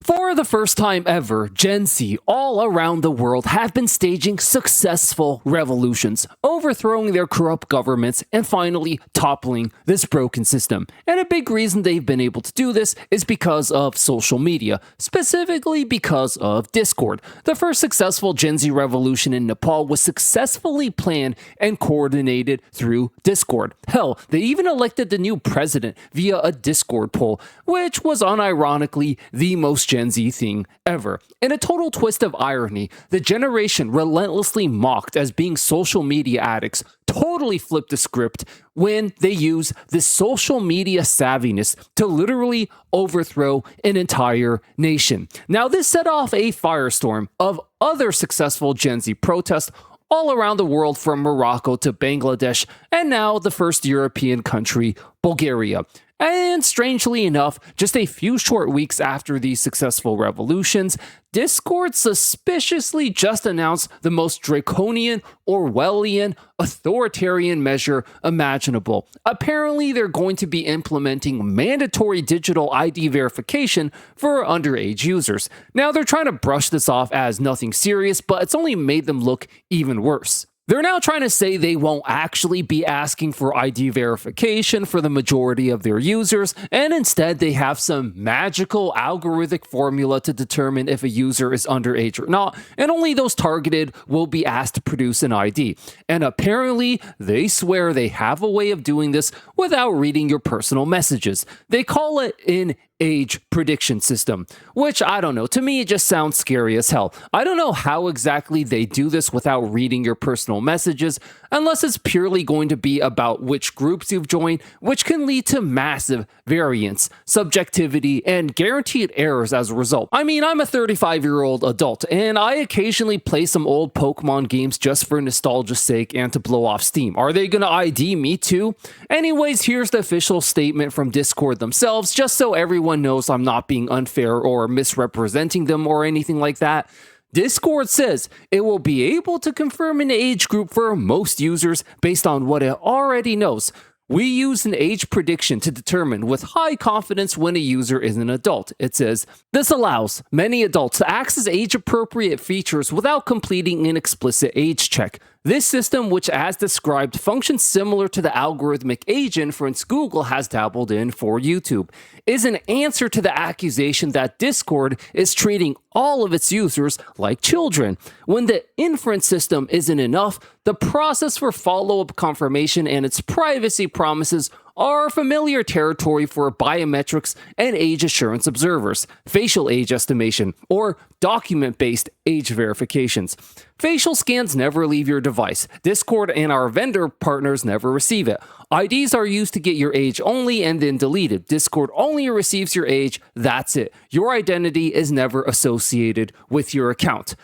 For the first time ever, Gen Z all around the world have been staging successful revolutions, overthrowing their corrupt governments and finally toppling this broken system. And a big reason they've been able to do this is because of social media, specifically because of Discord. The first successful Gen Z revolution in Nepal was successfully planned and coordinated through Discord. Hell, they even elected the new president via a Discord poll, which was unironically the most Gen Z thing ever. In a total twist of irony, the generation relentlessly mocked as being social media addicts totally flipped the script when they use this social media savviness to literally overthrow an entire nation. Now, this set off a firestorm of other successful Gen Z protests all around the world, from Morocco to Bangladesh, and now the first European country, Bulgaria. And strangely enough, just a few short weeks after these successful revolutions, Discord suspiciously just announced the most draconian, Orwellian, authoritarian measure imaginable. Apparently, they're going to be implementing mandatory digital ID verification for underage users. Now, they're trying to brush this off as nothing serious, but it's only made them look even worse. They're now trying to say they won't actually be asking for ID verification for the majority of their users, and instead they have some magical algorithmic formula to determine if a user is underage or not, and only those targeted will be asked to produce an ID. And apparently, they swear they have a way of doing this without reading your personal messages. They call it an age prediction system, which I don't know. To me, it just sounds scary as hell. I don't know how exactly they do this without reading your personal messages, unless it's purely going to be about which groups you've joined, which can lead to massive variance, subjectivity, and guaranteed errors as a result. I mean, I'm a 35-year-old adult, and I occasionally play some old Pokemon games just for nostalgia's sake and to blow off steam. Are they gonna ID me too? Anyways, here's the official statement from Discord themselves, just so everyone knows I'm not being unfair or misrepresenting them or anything like that. Discord says it will be able to confirm an age group for most users based on what it already knows. We use an age prediction to determine with high confidence when a user is an adult. It says, this allows many adults to access age-appropriate features without completing an explicit age check. This system, which as described, functions similar to the algorithmic age inference Google has dabbled in for YouTube, is an answer to the accusation that Discord is treating all of its users like children. When the inference system isn't enough, the process for follow-up confirmation and its privacy promises are familiar territory for biometrics and age assurance observers, facial age estimation, or document-based age verifications. Facial scans never leave your device. Discord and our vendor partners never receive it. IDs are used to get your age only and then deleted. Discord only receives your age, that's it. Your identity is never associated with your account.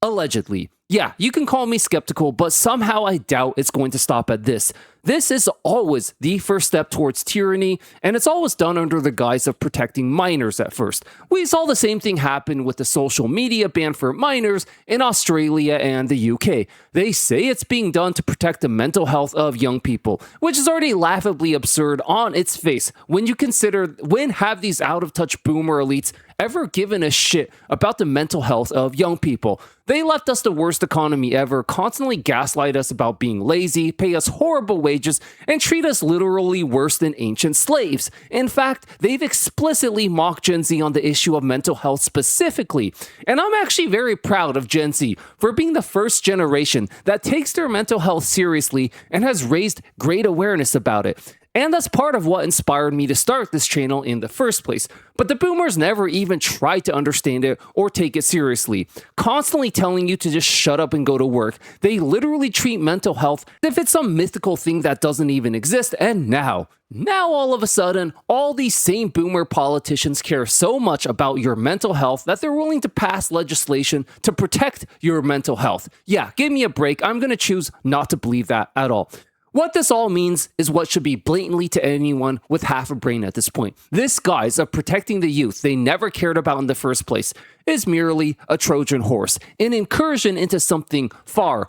Allegedly. Yeah, you can call me skeptical, but somehow I doubt it's going to stop at this. This is always the first step towards tyranny, and it's always done under the guise of protecting minors at first. We saw the same thing happen with the social media ban for minors in Australia and the UK. They say it's being done to protect the mental health of young people, which is already laughably absurd on its face when you consider when have these out-of-touch boomer elites ever given a shit about the mental health of young people. They left us the worst economy ever, constantly gaslight us about being lazy, pay us horrible wages, and treat us literally worse than ancient slaves. In fact, they've explicitly mocked Gen Z on the issue of mental health specifically. And I'm actually very proud of Gen Z for being the first generation that takes their mental health seriously and has raised great awareness about it. And that's part of what inspired me to start this channel in the first place. But the boomers never even tried to understand it or take it seriously, constantly telling you to just shut up and go to work. They literally treat mental health as if it's some mythical thing that doesn't even exist. And now all of a sudden, all these same boomer politicians care so much about your mental health that they're willing to pass legislation to protect your mental health. Yeah, give me a break. I'm going to choose not to believe that at all. What this all means is what should be blatantly to anyone with half a brain at this point. This guise of protecting the youth they never cared about in the first place is merely a Trojan horse, an incursion into something far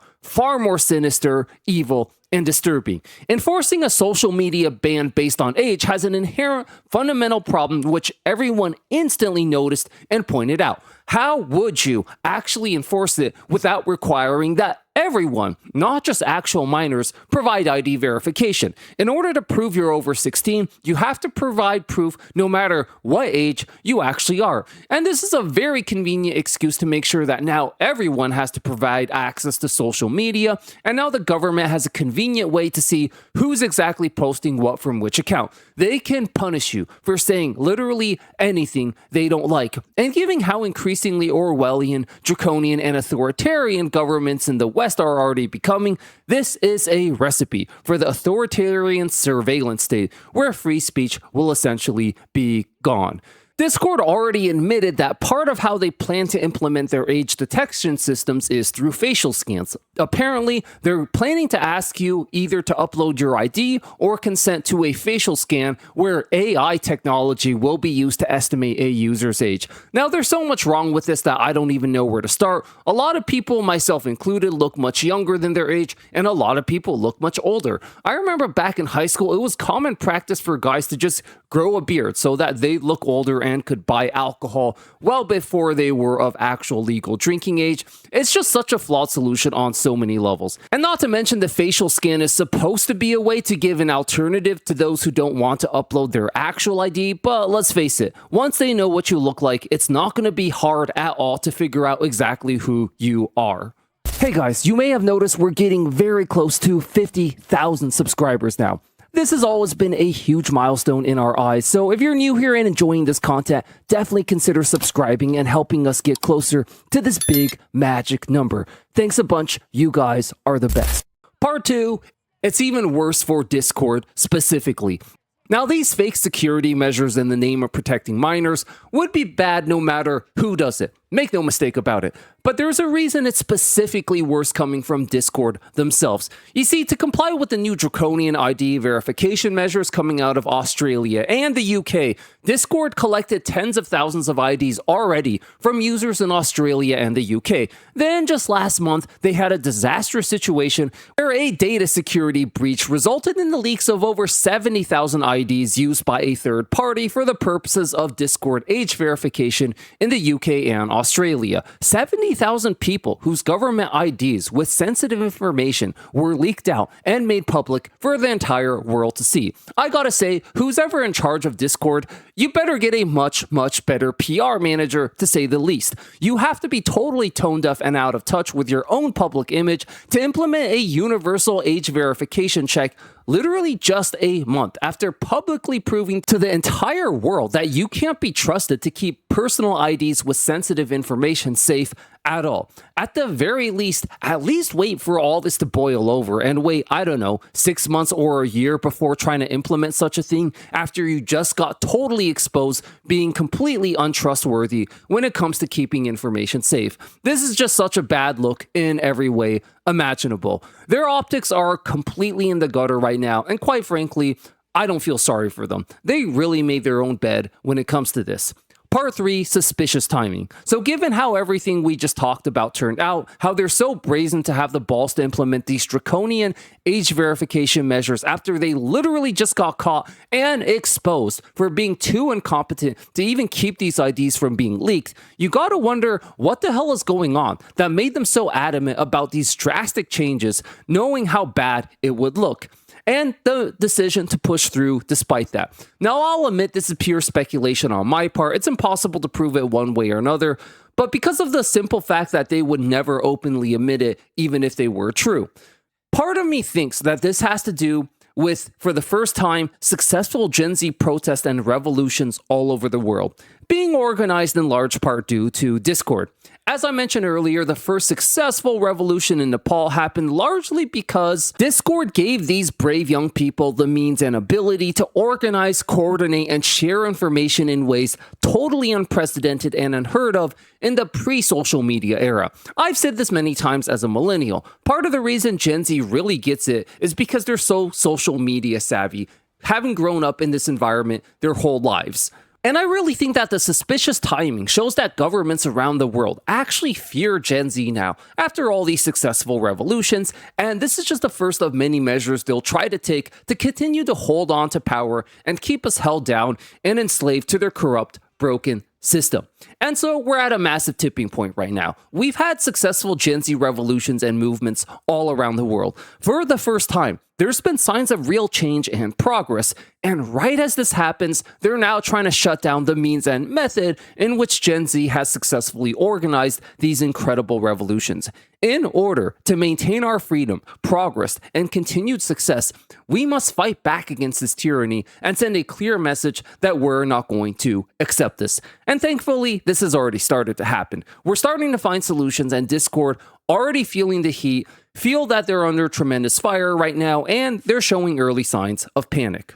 more sinister, evil, and disturbing. Enforcing a social media ban based on age has an inherent fundamental problem which everyone instantly noticed and pointed out. How would you actually enforce it without requiring that everyone, not just actual minors, provide ID verification? In order to prove you're over 16, you have to provide proof no matter what age you actually are. And this is a very convenient excuse to make sure that now everyone has to provide access to social media, and now the government has a convenient way to see who's exactly posting what from which account. They can punish you for saying literally anything they don't like. And given how increasingly Orwellian, draconian, and authoritarian governments in the West are already becoming, this is a recipe for the authoritarian surveillance state where free speech will essentially be gone. Discord already admitted that part of how they plan to implement their age detection systems is through facial scans. Apparently, they're planning to ask you either to upload your ID or consent to a facial scan where AI technology will be used to estimate a user's age. Now, there's so much wrong with this that I don't even know where to start. A lot of people, myself included, look much younger than their age, and a lot of people look much older. I remember back in high school, it was common practice for guys to just grow a beard so that they look older and could buy alcohol well before they were of actual legal drinking age. It's just such a flawed solution on so many levels. And not to mention the facial scan is supposed to be a way to give an alternative to those who don't want to upload their actual ID, but let's face it, once they know what you look like, it's not going to be hard at all to figure out exactly who you are. Hey guys, you may have noticed we're getting very close to 50,000 subscribers now. This has always been a huge milestone in our eyes, so if you're new here and enjoying this content, definitely consider subscribing and helping us get closer to this big magic number. Thanks a bunch, you guys are the best. Part 2, it's even worse for Discord specifically. Now, these fake security measures in the name of protecting minors would be bad no matter who does it. Make no mistake about it. But there's a reason it's specifically worse coming from Discord themselves. You see, to comply with the new draconian ID verification measures coming out of Australia and the UK, Discord collected tens of thousands of IDs already from users in Australia and the UK. Then just last month, they had a disastrous situation where a data security breach resulted in the leaks of over 70,000 IDs used by a third party for the purposes of Discord age verification in the UK and Australia. 70,000 people whose government IDs with sensitive information were leaked out and made public for the entire world to see. I gotta say, who's ever in charge of Discord, you better get a much better PR manager, to say the least. You have to be totally tone deaf and out of touch with your own public image to implement a universal age verification check literally just a month after publicly proving to the entire world that you can't be trusted to keep personal IDs with sensitive information safe at all. At the very least, at least wait for all this to boil over and wait, I don't know, 6 months or a year before trying to implement such a thing after you just got totally exposed being completely untrustworthy when it comes to keeping information safe. This is just such a bad look in every way imaginable. Their optics are completely in the gutter right now, and quite frankly, I don't feel sorry for them. They really made their own bed when it comes to this. Part 3, suspicious timing. So given how everything we just talked about turned out, how they're so brazen to have the balls to implement these draconian age verification measures after they literally just got caught and exposed for being too incompetent to even keep these IDs from being leaked, you gotta wonder what the hell is going on that made them so adamant about these drastic changes, knowing how bad it would look, and the decision to push through despite that. Now, I'll admit this is pure speculation on my part. It's impossible to prove it one way or another, but because of the simple fact that they would never openly admit it, even if they were true. Part of me thinks that this has to do with, for the first time, successful Gen Z protests and revolutions all over the world, being organized in large part due to Discord. As I mentioned earlier, the first successful revolution in Nepal happened largely because Discord gave these brave young people the means and ability to organize, coordinate, and share information in ways totally unprecedented and unheard of in the pre-social media era. I've said this many times as a millennial. Part of the reason Gen Z really gets it is because they're so social media savvy, having grown up in this environment their whole lives. And I really think that the suspicious timing shows that governments around the world actually fear Gen Z now, after all these successful revolutions, and this is just the first of many measures they'll try to take to continue to hold on to power and keep us held down and enslaved to their corrupt, broken system. And so we're at a massive tipping point right now. We've had successful Gen Z revolutions and movements all around the world. For the first time, there's been signs of real change and progress, and right as this happens, they're now trying to shut down the means and method in which Gen Z has successfully organized these incredible revolutions. In order to maintain our freedom, progress, and continued success, we must fight back against this tyranny and send a clear message that we're not going to accept this. And thankfully, this has already started to happen. We're starting to find solutions, and Discord, already feeling the heat, feel that they're under tremendous fire right now, and they're showing early signs of panic.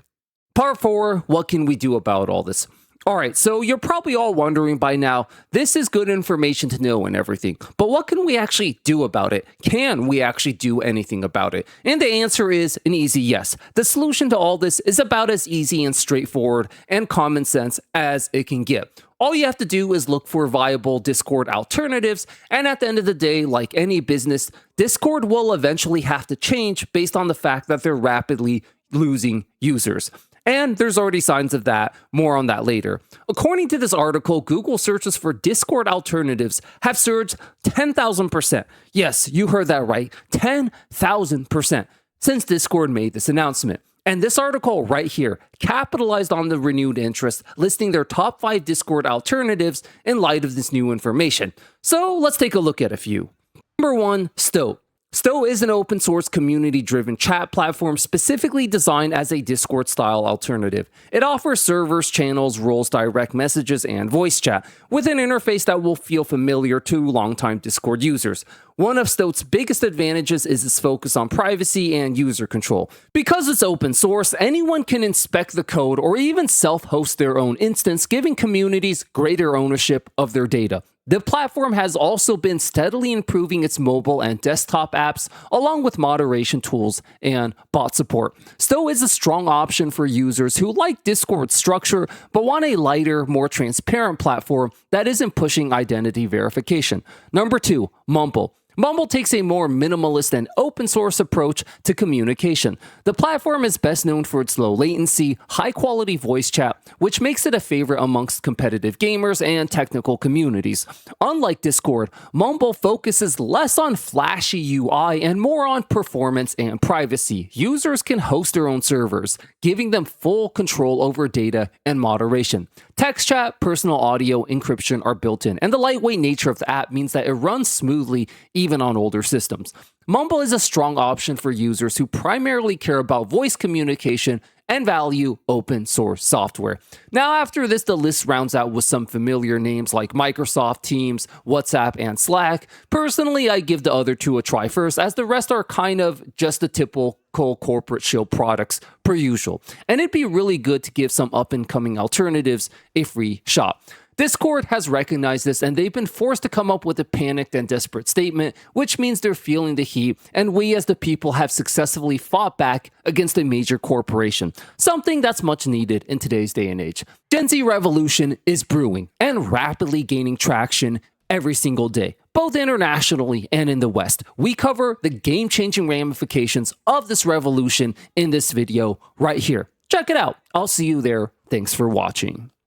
Part 4, what can we do about all this? Alright, so you're probably all wondering by now, this is good information to know and everything, but what can we actually do about it? Can we actually do anything about it? And the answer is an easy yes. The solution to all this is about as easy and straightforward and common sense as it can get. All you have to do is look for viable Discord alternatives, and at the end of the day, like any business, Discord will eventually have to change based on the fact that they're rapidly losing users. And there's already signs of that, more on that later. According to this article, Google searches for Discord alternatives have surged 10,000%. Yes, you heard that right, 10,000% since Discord made this announcement. And this article right here capitalized on the renewed interest, listing their top 5 Discord alternatives in light of this new information. So let's take a look at a few. Number 1, Stow. Stow is an open source community-driven chat platform specifically designed as a Discord-style alternative. It offers servers, channels, roles, direct messages, and voice chat, with an interface that will feel familiar to longtime Discord users. One of Stow's biggest advantages is its focus on privacy and user control. Because it's open source, anyone can inspect the code or even self-host their own instance, giving communities greater ownership of their data. The platform has also been steadily improving its mobile and desktop apps, along with moderation tools and bot support. Stow is a strong option for users who like Discord's structure, but want a lighter, more transparent platform that isn't pushing identity verification. Number 2, Mumble. Mumble takes a more minimalist and open source approach to communication. The platform is best known for its low latency, high quality voice chat, which makes it a favorite amongst competitive gamers and technical communities. Unlike Discord, Mumble focuses less on flashy UI and more on performance and privacy. Users can host their own servers, giving them full control over data and moderation. Text chat, personal audio, encryption are built in, and the lightweight nature of the app means that it runs smoothly even on older systems. Mumble is a strong option for users who primarily care about voice communication and value open source software. Now, after this, the list rounds out with some familiar names like Microsoft Teams, WhatsApp, and Slack. Personally, I give the other 2 a try first, as the rest are kind of just the typical corporate shill products per usual. And it'd be really good to give some up-and-coming alternatives a free shot. Discord has recognized this, and they've been forced to come up with a panicked and desperate statement, which means they're feeling the heat, and we as the people have successfully fought back against a major corporation, something that's much needed in today's day and age. Gen Z revolution is brewing and rapidly gaining traction every single day, both internationally and in the West. We cover the game-changing ramifications of this revolution in this video right here. Check it out. I'll see you there. Thanks for watching.